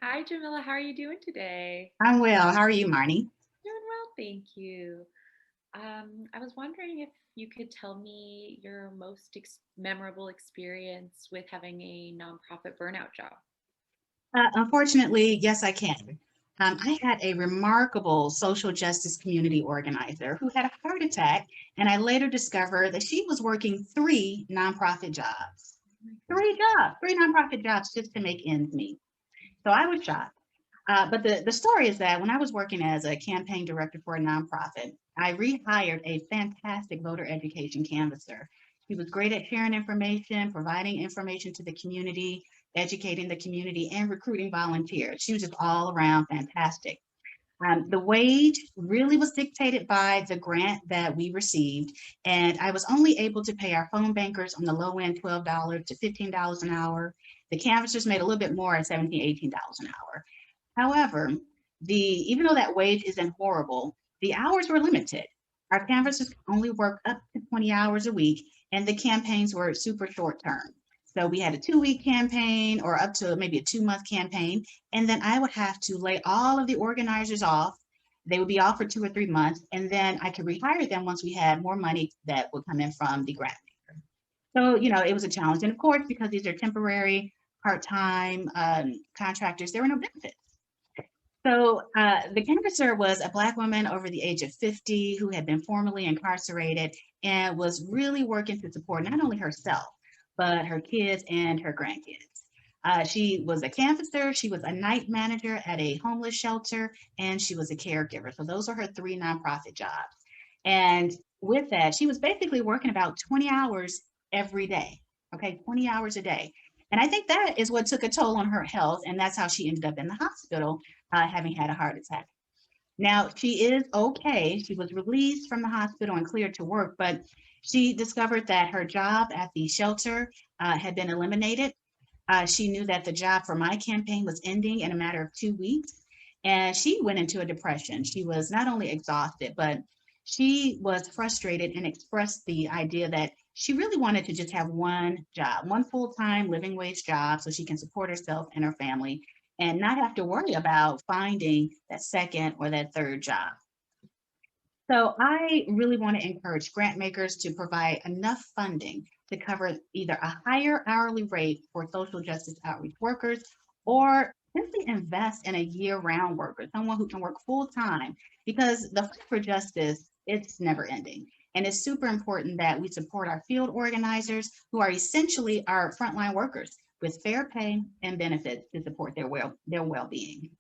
Hi, Jamila. How are you doing today? I'm well. How are you, Marnie? Doing well, thank you. I was wondering if you could tell me your most memorable experience with having a nonprofit burnout job. Unfortunately, yes, I can. I had a remarkable social justice community organizer who had a heart attack, and I later discovered that she was working three nonprofit jobs. Oh my Three goodness. jobs, three nonprofit jobs just to make ends meet. So I was shocked. But the story is that when I was working as a campaign director for a nonprofit, I rehired a fantastic voter education canvasser. He was great at sharing information, providing information to the community, educating the community, and recruiting volunteers. She was just all around fantastic. The wage really was dictated by the grant that we received, and I was only able to pay our phone bankers on the low end $12 to $15 an hour. The canvassers made a little bit more at $17, $18 an hour. However, even though that wage isn't horrible, the hours were limited. Our canvassers only worked up to 20 hours a week, and the campaigns were super short term. So we had a 2 week campaign or up to maybe a 2 month campaign. And then I would have to lay all of the organizers off. They would be off for 2 or 3 months. And then I could rehire them once we had more money that would come in from the grant maker. So, it was a challenge. And of course, because these are temporary, part time contractors, there were no benefits. So the canvasser was a Black woman over the age of 50 who had been formerly incarcerated and was really working to support not only herself, but her kids and her grandkids. She was a canvasser, she was a night manager at a homeless shelter, and she was a caregiver. So those are her three nonprofit jobs. And with that, she was basically working about 20 hours every day. Okay, 20 hours a day. And I think that is what took a toll on her health. And that's how she ended up in the hospital having had a heart attack. Now, she is okay. She was released from the hospital and cleared to work, but she discovered that her job at the shelter had been eliminated. She knew that the job for my campaign was ending in a matter of 2 weeks, and she went into a depression. She was not only exhausted, but she was frustrated and expressed the idea that she really wanted to just have one job, one full time living wage job, so she can support herself and her family and not have to worry about finding that second or that third job. So I really want to encourage grant makers to provide enough funding to cover either a higher hourly rate for social justice outreach workers or simply invest in a year-round worker, someone who can work full time, because the fight for justice, it's never ending. And it's super important that we support our field organizers who are essentially our frontline workers with fair pay and benefits to support their well-being.